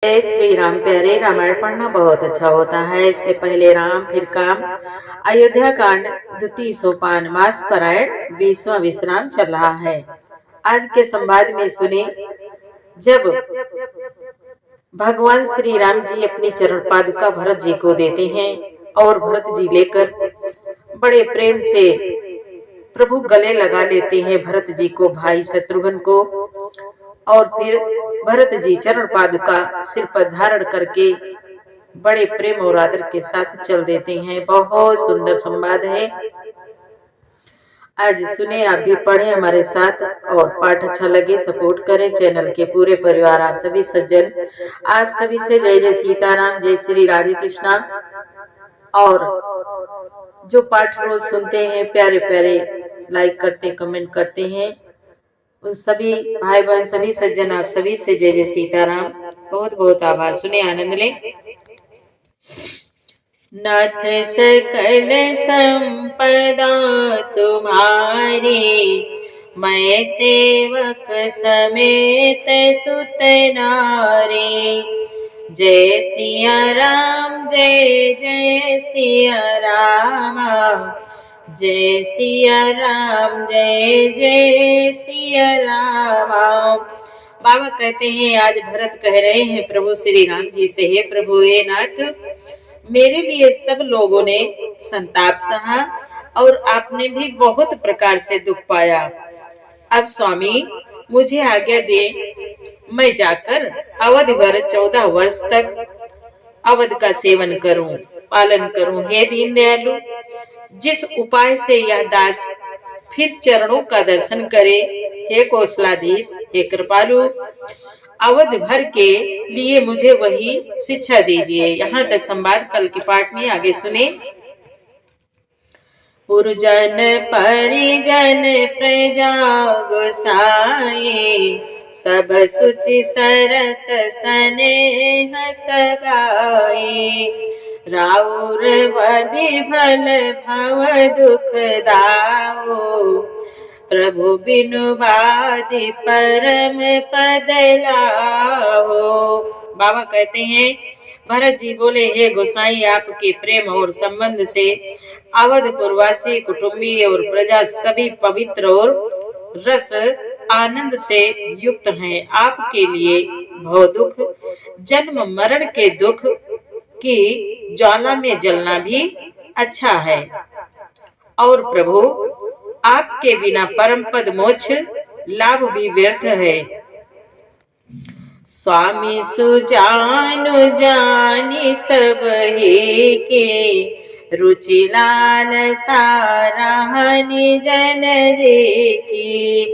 जय श्री राम। प्यारे, रामायण पढ़ना बहुत अच्छा होता है। इससे पहले राम फिर काम, अयोध्या कांड, द्वितीय सोपान, मास पारायण, 20वां विश्राम चल रहा है। आज के संवाद में सुने, जब भगवान श्री राम जी अपनी चरण पादुका भरत जी को देते हैं और भरत जी लेकर बड़े प्रेम से प्रभु गले लगा लेते हैं भरत जी को, भाई शत्रुघ्न को, और फिर भरत जी चरण पादुका सिर पर धारण करके बड़े प्रेम और आदर के साथ चल देते हैं। बहुत सुंदर संवाद है। आज सुने, आप भी पढ़े हमारे साथ, और पाठ अच्छा लगे सपोर्ट करें। चैनल के पूरे परिवार, आप सभी सज्जन, आप सभी से जय जय सीताराम, जय श्री राधे कृष्णा। और जो पाठ रोज सुनते हैं, प्यारे प्यारे लाइक करते, कमेंट करते हैं, उस सभी भाई बहन, सभी सज्जन, आप सभी से जय जय सीताराम। बहुत बहुत आभार। सुने, आनंद लें। नाथ सकल संपदा तुम्हारी, मैं सेवक समेत सुत नारी। जय सिया राम, जय जय सिया राम, जय सिया राम, जय जय सिया राम। बाबा कहते हैं, आज भरत कह रहे हैं प्रभु श्री राम जी से, हे प्रभु, हे नाथ, मेरे लिए सब लोगों ने संताप सहा और आपने भी बहुत प्रकार से दुख पाया। अब स्वामी मुझे आज्ञा दे, मैं जाकर अवध भर 14 वर्ष तक अवध का सेवन करूं, पालन करूं। हे दीन दयालु, जिस उपाय से यह दास फिर चरणों का दर्शन करे, हे कौशलाधीश, हे कृपालु, अवध भर के लिए मुझे वही शिक्षा दीजिए। यहाँ तक संवाद कल के पाठ में, आगे सुने। पुरजन परिजन प्रजा गोसाई, सब सुचि सरस स्नेह सगाई। राउर बदि भल भव दुख दाओ, प्रभु बिनु बादि परम पद लाओ। बाबा कहते हैं, भरत जी बोले, हे गोसाई, आपके प्रेम और संबंध से अवधपुरवासी, कुटुंबी और प्रजा सभी पवित्र और रस आनंद से युक्त हैं। आपके लिए भव दुख, जन्म मरण के दुख की ज्वाला में जलना भी अच्छा है, और प्रभु आपके बिना परम पद मोक्ष लाभ भी व्यर्थ है। स्वामी सुजानु जानी सब ही के, रुचि लाल साराहनि जन रे की।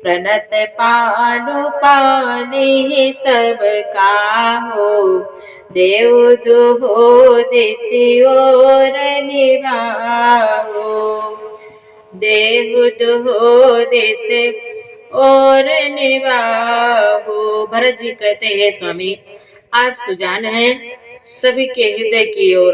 प्रणत पालु पाली सब काहो, देव दुहो दिसि और निभाओ। देव दुहो दिस और निभाओ। भरत जी कहते हैं, स्वामी आप सुजान हैं सभी के हृदय की, और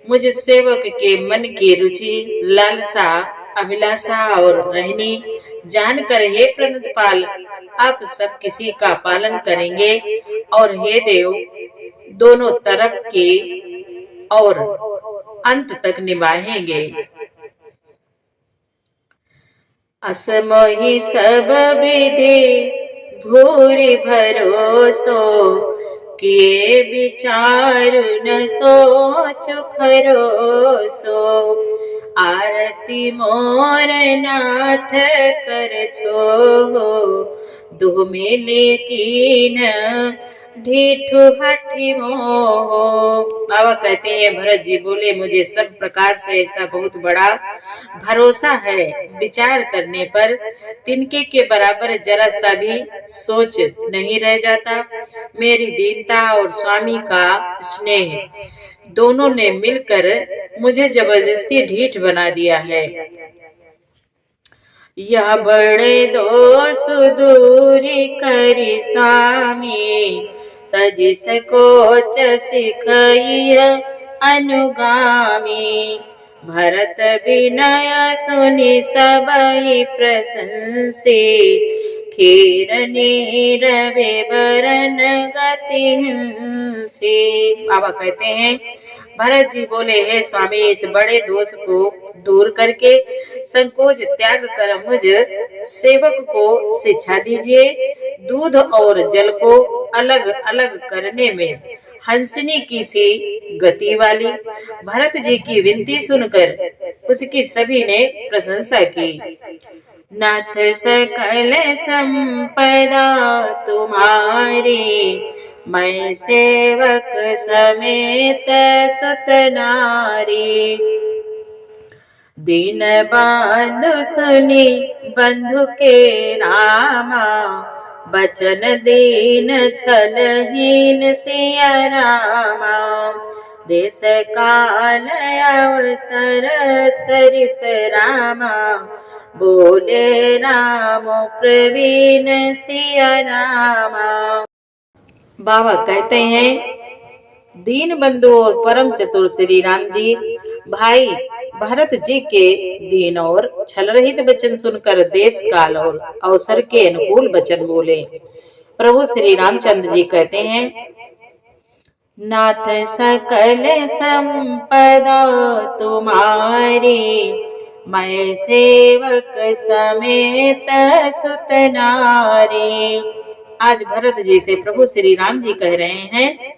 मुझे सेवक के मन की रुचि, लालसा, अभिलाषा और रहनी जानकर, हे प्रणतपाल, आप सब किसी का पालन करेंगे, और हे देव, दोनों तरफ के और अंत तक निभाएंगे। असमोहि सब विधि भूरि भरोसो, किए विचारु न सोचु खरोसो। आरती मोर नाथ कर छो, दुह मिले कीन ढीठु हठी मोह। बाबा कहते हैं, भरत जी बोले, मुझे सब प्रकार से ऐसा बहुत बड़ा भरोसा है, विचार करने पर तिनके के बराबर जरा सा भी सोच नहीं रह जाता। मेरी दीनता और स्वामी का स्नेह दोनों ने मिलकर मुझे जबरदस्ती ढीठ बना दिया है। यह बड़े दोष दूरी करी स्वामी, तजि सकोच सिखई अनुगामी। भरत विनय सुनि सबहि प्रशंसे, खीर नीर विवरण गति हिंसे। बाबा कहते हैं, भरत जी बोले, हे स्वामी, इस बड़े दोष को दूर करके संकोच त्याग कर मुझ सेवक को शिक्षा दीजिए। दूध और जल को अलग अलग करने में हंसनी की सी गति वाली। भरत जी की विनती सुनकर उसकी सभी ने प्रशंसा की। नाथ सकल संपदा तुम्हारी, मैं सेवक समेत सुत नारी। दीन बंधु सुनी बंधु के नामा, बचन दीन छलहीन सिया रामा। देश काल अवसर सरिस रामा, बोले राम प्रवीण सिया रामा। बाबा कहते हैं, दीन बंधु और परम चतुर श्री राम जी भाई भरत जी के दीन और छल रहित वचन सुनकर देश काल और अवसर के अनुकूल वचन बोले। प्रभु श्री रामचंद्र जी कहते हैं, नाथ सकल संपदा तुम्हारी, मैं सेवक समेत सुत नारी। आज भरत जी से प्रभु श्री राम जी कह रहे हैं,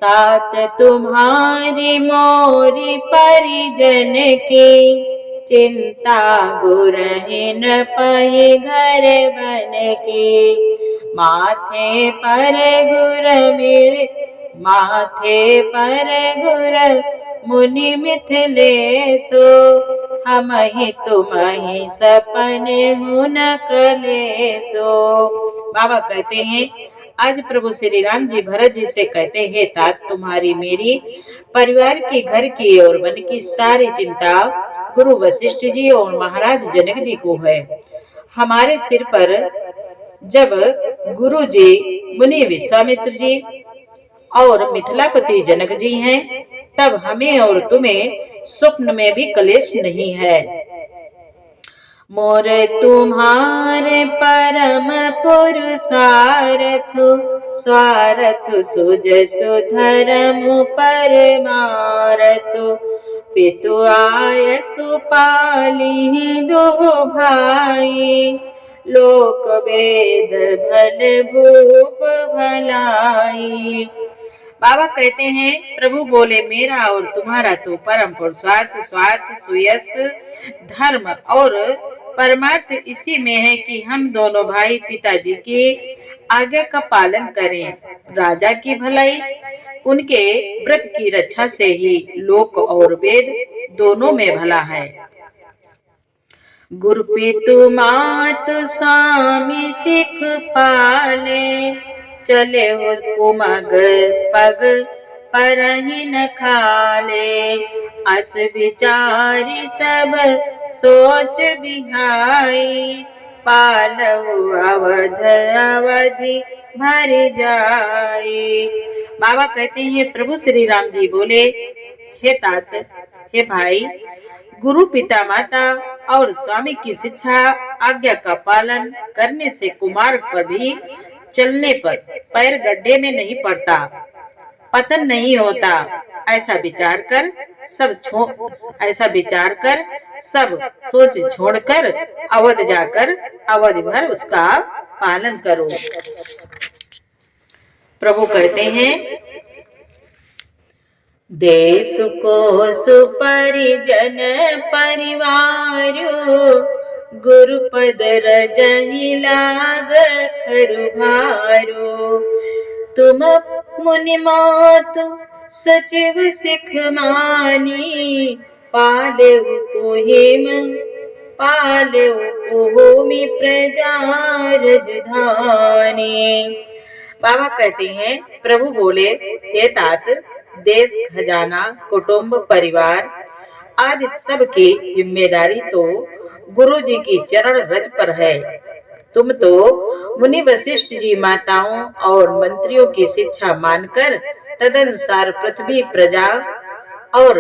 तात तुम्हारी मोरी परिजन की, चिंता गुरहीन पही घर बन की। माथे पर गुर मिल, माथे पर गुर मुनि मिथिलेसो, हम ही तुम ही सपने हूं न कलेसो। बाबा कहते हैं, आज प्रभु श्री राम जी भरत जी से कहते हैं, तात तुम्हारी मेरी परिवार की, घर की और वन की सारी चिंता गुरु वशिष्ठ जी और महाराज जनक जी को है। हमारे सिर पर जब गुरु जी, मुनि विश्वामित्र जी और मिथिलापति जनक जी हैं, तब हमें और तुम्हें स्वप्न में भी कलेश नहीं है। मोर तुम्हारे परम पुरुषार्थ, स्वार्थ सुजसु धर्म परमार्थ। पितु आयसु पाली दो भाई, लोक वेद भल भूप भलाई। बाबा कहते हैं, प्रभु बोले, मेरा और तुम्हारा तो परम पुरुषार्थ, स्वार्थ, सुयश, धर्म और परमार्थ इसी में है कि हम दोनों भाई पिताजी की आज्ञा का पालन करें। राजा की भलाई उनके व्रत की रक्षा से ही लोक और वेद दोनों में भला है। गुरु पितु मात स्वामी सिख पाले, चले हो कुमग पग परहि न खाले। अस विचारी सब सोच बिहाई, पालहु अवध अवधि भर जाई। बाबा कहते हैं, प्रभु श्री राम जी बोले, हे तात, हे भाई, गुरु पिता माता और स्वामी की शिक्षा आज्ञा का पालन करने से कुमार पर भी चलने पर पैर गड्ढे में नहीं पड़ता, पतन नहीं होता। ऐसा विचार कर सब सोच छोड़कर अवध जाकर अवधि भर उसका पालन करो। प्रभु कहते हैं, देश को सुपरिजन परिवारो, गुरुपद रजहि लाग खरु भारो। तुम मुनि मात सचिव सिख मानी, पालेउ पुहिम प्रजा रजधानी। बाबा कहते हैं, प्रभु बोले, हे तात, देश, खजाना, कुटुंब, परिवार आदि सब की जिम्मेदारी तो गुरु जी की चरण रज पर है। तुम तो मुनि वशिष्ठ जी माताओं और मंत्रियों की शिक्षा मानकर तदनुसार पृथ्वी, प्रजा और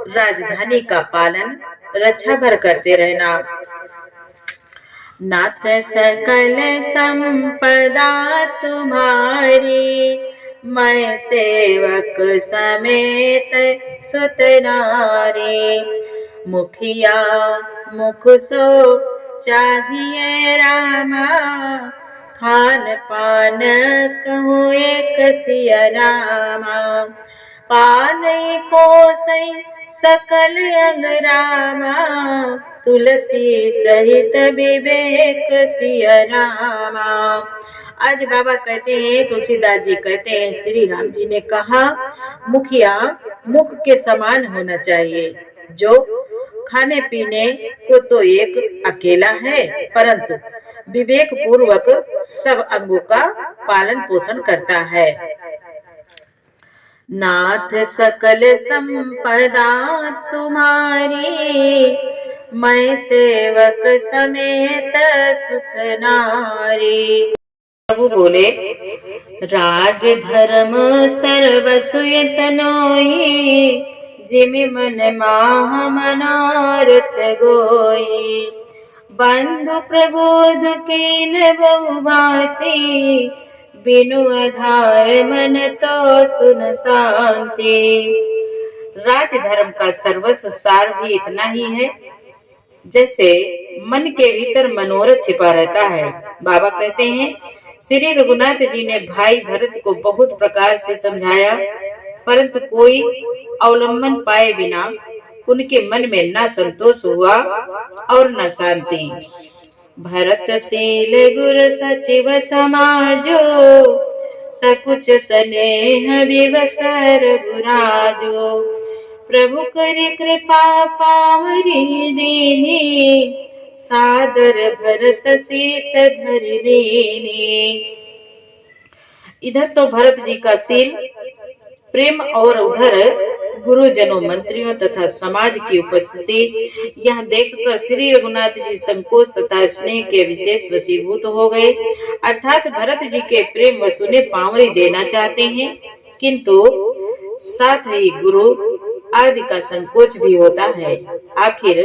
राजधानी का पालन रक्षा भर करते रहना। नाथ सकल संपदा तुम्हारी, मैं सेवक समेत सुत नारी। मुखिया मुख सो चाहिए रामा, खान पान कहूँ एक सिया रामा। पालई पोसई सकल अंग रामा, तुलसी सहित विवेक सिया रामा। आज बाबा कहते हैं, तुलसीदास जी कहते हैं, श्री राम जी ने कहा मुखिया मुख के समान होना चाहिए, जो खाने पीने को तो एक अकेला है, परंतु विवेक पूर्वक सब अंगों का पालन पोषण करता है। नाथ सकल संपदा तुम्हारी, मैं सेवक समेत सुत नारी। प्रभु बोले, राज धर्म सर्वसु यतनोई, जिमि मन माह मनोरथ गोई। बंधु प्रबोध कीन बहु भांति, बिनु आधार मन तो सुन शांति। राज धर्म का सर्वस्व सार भी इतना ही है, जैसे मन के भीतर मनोरथ छिपा रहता है। बाबा कहते हैं, श्री रघुनाथ जी ने भाई भरत को बहुत प्रकार से समझाया, परंतु कोई अवलंबन पाए बिना उनके मन में न संतोष हुआ और न शांति। भरत शील गुर सचिव समाजो, सकुच स्नेह विवसर गुराजो। प्रभु करे कृपा पावरी दीनी, सादर भरत शीस धर लेनी। इधर तो भरत जी का शील प्रेम और उधर गुरुजनों, मंत्रियों तथा समाज की उपस्थिति, यह देखकर श्री रघुनाथ जी संकोच तथा स्नेह के विशेष वशीभूत हो गए। अर्थात भरत जी के प्रेम वश उन्हें पावरी देना चाहते हैं, किंतु साथ ही गुरु आदि का संकोच भी होता है। आखिर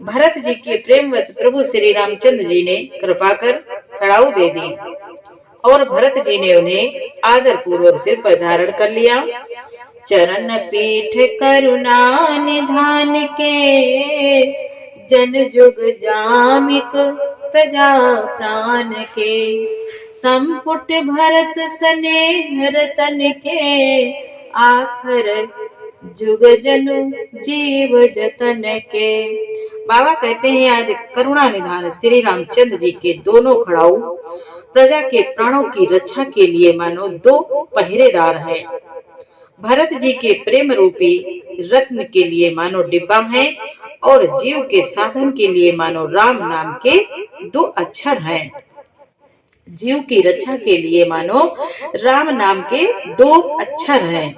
भरत जी के प्रेम वश प्रभु श्री रामचंद्र जी ने कृपा कर कड़ाऊ दे दी और भरत जी ने उन्हें आदर पूर्वक सिर पर धारण कर लिया। चरण पीठ करुणा निधान के, जन जुग जामिक प्रजा प्राण के। संपुट भरत स्नेह रतन के, आखर जुग जनु जीव जतन के। बाबा कहते हैं, आज करुणा निधान श्री रामचंद्र जी के दोनों खड़ाऊ प्रजा के प्राणों की रक्षा के लिए मानो दो पहरेदार हैं। भरत जी के प्रेम रूपी रत्न के लिए मानो डिब्बा है और जीव के साधन के लिए मानो राम नाम के दो अक्षर हैं। जीव की रक्षा के लिए मानो राम नाम के दो अक्षर हैं।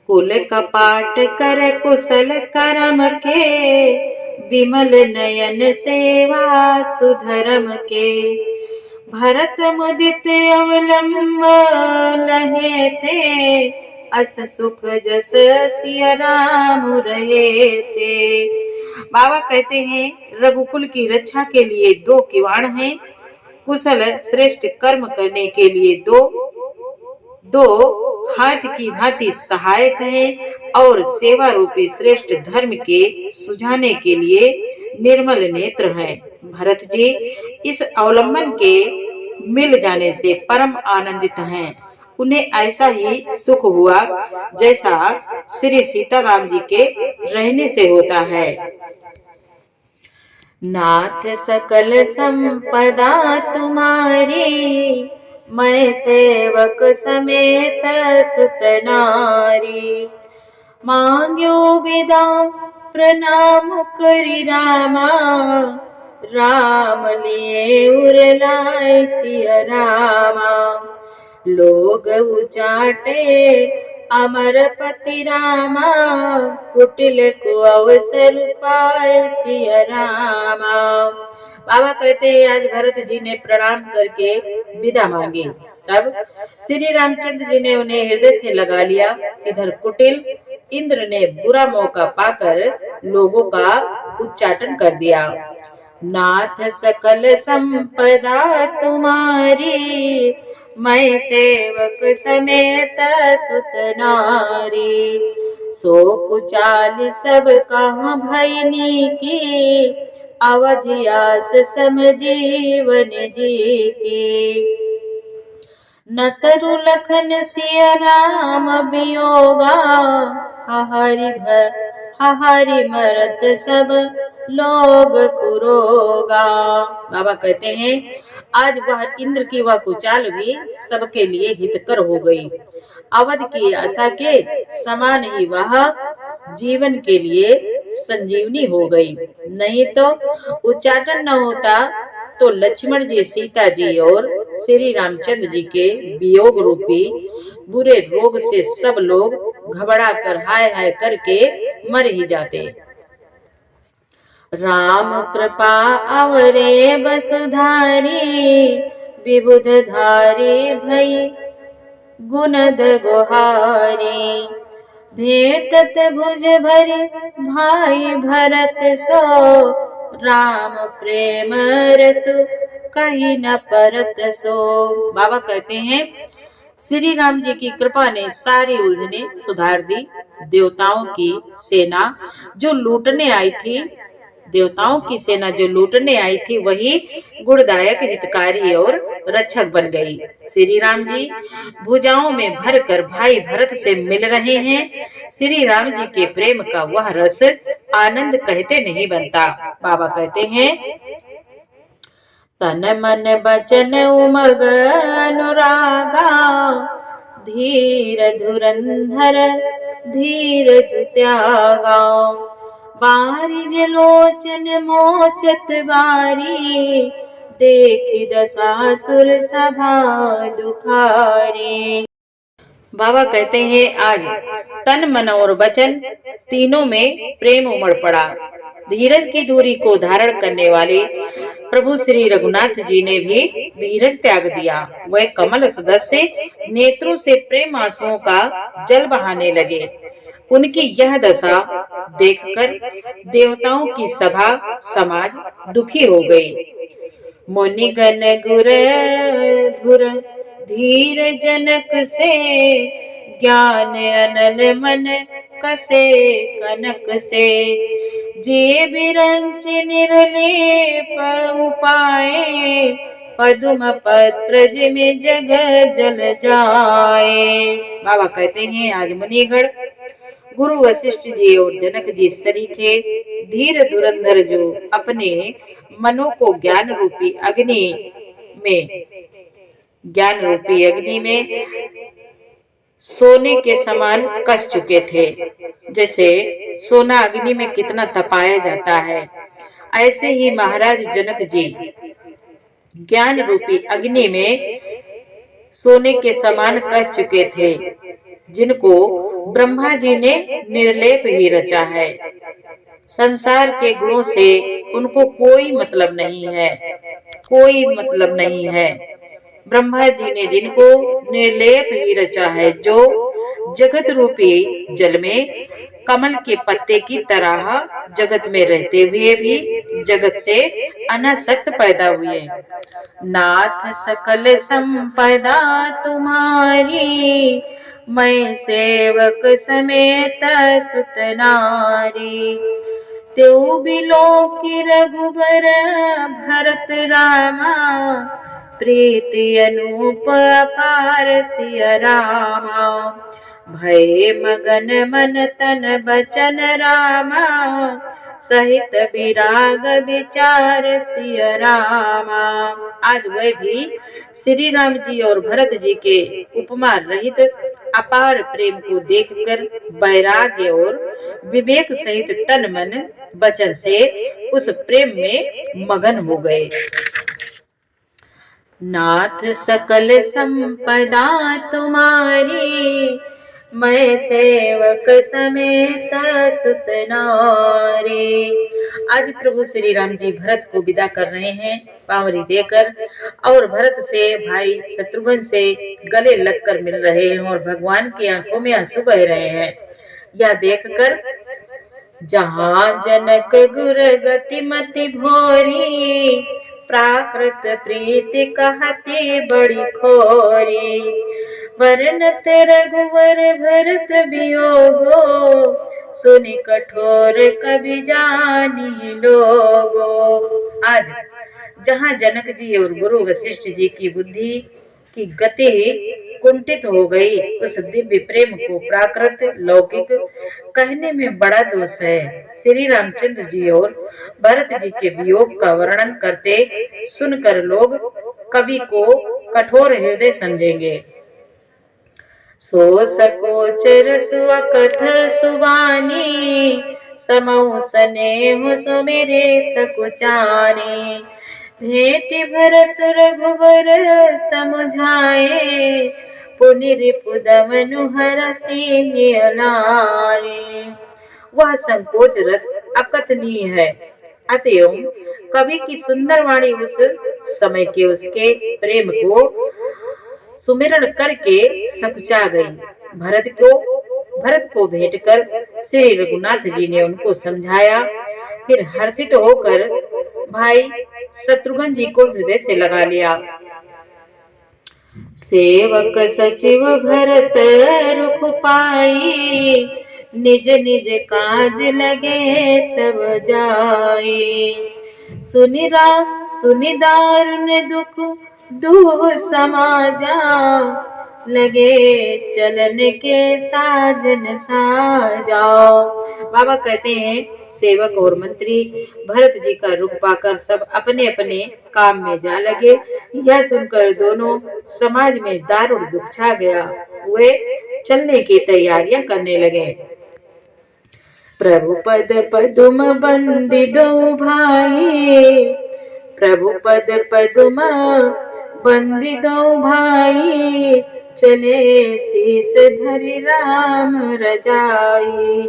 कुल कपाट कर कुशल करम के, विमल नयन सेवा सुधर्म के। भरत मुदित अवलंब लहे थे, अस सुख जस सिया राम रहे थे। बाबा कहते हैं, रघुकुल की रक्षा के लिए दो किवाड़ हैं, कुशल श्रेष्ठ कर्म करने के लिए दो हाथ की भांति सहायक है और सेवा रूपी श्रेष्ठ धर्म के सुझाने के लिए निर्मल नेत्र हैं। भरत जी इस अवलंबन के मिल जाने से परम आनंदित हैं। उन्हें ऐसा ही सुख हुआ जैसा श्री सीताराम जी के रहने से होता है। नाथ सकल संपदा तुम्हारी, मैं सेवक समेत सुत नारी। मांग्यो विदा प्रणाम करि रामा, राम लिए उरलाए सिया रामा। लोग उचाटे अमरपति रामा, कुटिल को अवसर पाए सिया रामा। बाबा कहते हैं, आज भरत जी ने प्रणाम करके विदा मांगी, तब श्री रामचंद्र जी ने उन्हें हृदय से लगा लिया। इधर कुटिल इंद्र ने बुरा मौका पाकर लोगों का उच्चाटन कर दिया। नाथ सकल संपदा तुम्हारी, मैं सेवक समेत सुत नारी। सो कुचाल सब कहाँ भैनी की, अवधियास समजीवन जी की। न तरु लखन सिया राम वियोगा, हरि मरत सब लोग कुरोगा। बाबा कहते हैं आज वह इंद्र की वह कुचाल भी सबके लिए हितकर हो गई। अवध की आशा के समान ही वह जीवन के लिए संजीवनी हो गई। नहीं तो उच्चाटन न होता तो लक्ष्मण जी, सीता जी और श्री रामचंद्र जी के वियोग रूपी बुरे रोग से सब लोग घबरा कर हाय हाय करके मर ही जाते। राम कृपा अवरे बसुधारी, विबुध धारी भई गुणद गुहारी। भेटत भुज भरी भाई भरत सो, राम प्रेम रसु कहीं न परत सो। बाबा कहते हैं श्री राम जी की कृपा ने सारी उलझने सुधार दी। देवताओं की सेना जो लूटने आई थी, वही गुणदायक, हितकारी और रक्षक बन गई। श्री राम जी भुजाओं में भरकर भाई भरत से मिल रहे हैं। श्री राम जी के प्रेम का वह रस आनंद कहते नहीं बनता। बाबा कहते हैं तन मन बचन उमग अनुरागा, धीर धुरंधर धीरज त्यागा। बारिज लोचन मोचत बारी, देखी दशासुर सभा दुखारी। बाबा कहते हैं आज तन मन और वचन तीनों में प्रेम उमड़ पड़ा। धीरज की दूरी को धारण करने वाले प्रभु श्री रघुनाथ जी ने भी धीरज त्याग दिया। वह कमल सदस्य नेत्रों से प्रेम आंसुओं का जल बहाने लगे। उनकी यह दशा देखकर देवताओं की सभा समाज दुखी हो गई। मुनिगण गुर गुर धीर जनक से, ज्ञान अनल मन कसे कनक से। जे बिरंच निर्लेप उपाय, पदुम पत्र जिमे जग जल जाए। बाबा कहते हैं आज मुनिगण गुरु वशिष्ठ जी और जनक जी सरीखे धीर धुरंधर जो अपने मनों को ज्ञान रूपी अग्नि में सोने के समान कस चुके थे। जैसे सोना अग्नि में कितना तपाया जाता है, ऐसे ही महाराज जनक जी ज्ञान रूपी अग्नि में सोने के समान कस चुके थे, जिनको ब्रह्मा जी ने निर्लेप ही रचा है। संसार के गुणों से उनको कोई मतलब नहीं है। ब्रह्मा जी ने जिनको निर्लेप ही रचा है, जो जगत रूपी जल में कमल के पत्ते की तरह जगत में रहते हुए भी जगत से अनासक्त पैदा हुए। नाथ सकल संपदा तुम्हारी, मैं सेवक समेत सुत नारी। त्यों बिलो की रघुबर भरत रामा, प्रीति अनूप अपार सिया रामा। भय मगन मन तन बचन रामा, सहित विराग विचार सिया रामा। आज वह भी श्री राम जी और भरत जी के उपमा रहित अपार प्रेम को देखकर वैराग्य और विवेक सहित तन मन वचन से उस प्रेम में मगन हो गए। नाथ सकल संपदा तुम्हारी, मैं सेवक समेत सुत नारी। आज प्रभु श्री राम जी भरत को विदा कर रहे हैं पावरी देकर, और भरत से भाई शत्रुघ्न से गले लगकर मिल रहे हैं और भगवान की आंखों में आंसू बह रहे हैं। या देखकर जहाँ जनक गुर गति मति भोरी, प्राकृत प्रीति कहती बड़ी खोरी। वर्णत रघुवर भरत वियोगो, सुनि कठोर कवि जानी लोगो। आज जहाँ जनक जी और गुरु वशिष्ठ जी की बुद्धि की गति कुंठित हो गई, उस दिव्य प्रेम को प्राकृत लौकिक कहने में बड़ा दोष है। श्री रामचंद्र जी और भरत जी के वियोग का वर्णन करते सुनकर लोग कवि को कठोर हृदय समझेंगे। सो सकोचर सुअकथ सुबानी, समऊ स्नेह सुमेरे सकुचानी। भेंट भरत रघुबर समुझाए, पुनि रिपुदमनु हरषि अलाए। वह संकोच रस अकथनीय है, अतएव कवि की सुंदर वाणी उस समय के उसके प्रेम को सुमिरन करके सकुचा गई। भरत को भेंट कर श्री रघुनाथ जी ने उनको समझाया, फिर हर्षित होकर भाई शत्रुघ्न जी को हृदय से लगा लिया। सेवक सचिव भरत रुख पाई, निज निज काज लगे सब जाए। सुनि दारुण दुख दूह समाजा, लगे चलन के साजन साजाओ। बाबा कहते हैं सेवक और मंत्री भरत जी का रुख पाकर सब अपने अपने काम में जा लगे। यह सुनकर दोनों समाज में दारुण दुख छा गया। वे चलने की तैयारियां करने लगे। प्रभु पद पदुम बंदी दो भाई, प्रभु पद पदुम बंदी दो भाई, चले शीस धरि राम रजाई।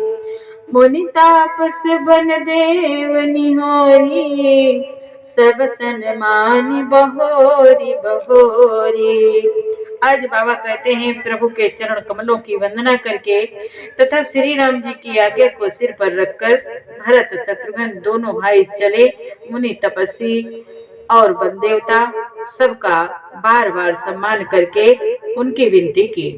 मुनि तापस बन देव निहोरी, सब सन्मानी बहोरी बहोरी। आज बाबा कहते हैं प्रभु के चरण कमलों की वंदना करके तथा श्री राम जी की आज्ञा को सिर पर रखकर भरत शत्रुघ्न दोनों भाई चले। मुनि तपस्वी और वन देवता सबका बार बार सम्मान करके उनकी विनती की।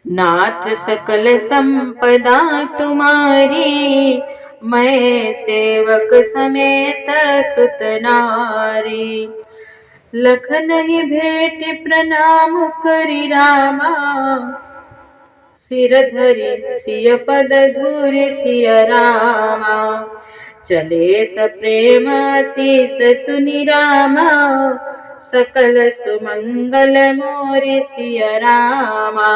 नाथ सकल संपदा तुम्हारी, मैं सेवक समेत सुत नारी। लखन ही भेंट प्रणाम करि रामा, सिर धरि सिय पद धूरि सिय रामा। चले सप्रेम आशीष सुनि रामा, सकल सुमंगल मोरे सिय रामा।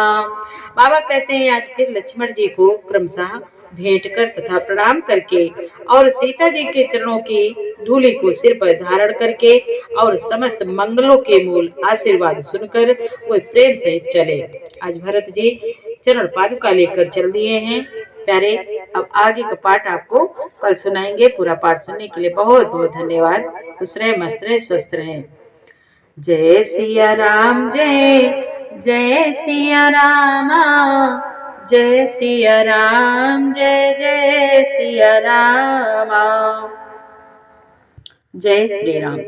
बाबा कहते हैं आज फिर लक्ष्मण जी को क्रमशः भेंट कर तथा प्रणाम करके और सीता जी के चरणों की धूलि को सिर पर धारण करके और समस्त मंगलों के मूल आशीर्वाद सुनकर वे प्रेम से चले। आज भरत जी चरण पादुका लेकर चल दिए हैं। प्यारे, अब आगे का पाठ आपको कल सुनाएंगे। पूरा पाठ सुनने के लिए बहुत बहुत धन्यवाद। खुश रहे, मस्त रहे, स्वस्थ रहे। जय सिया राम, जय जय सिया रामा, जय सिया राम, जय जय सिया रामा। जय श्री राम।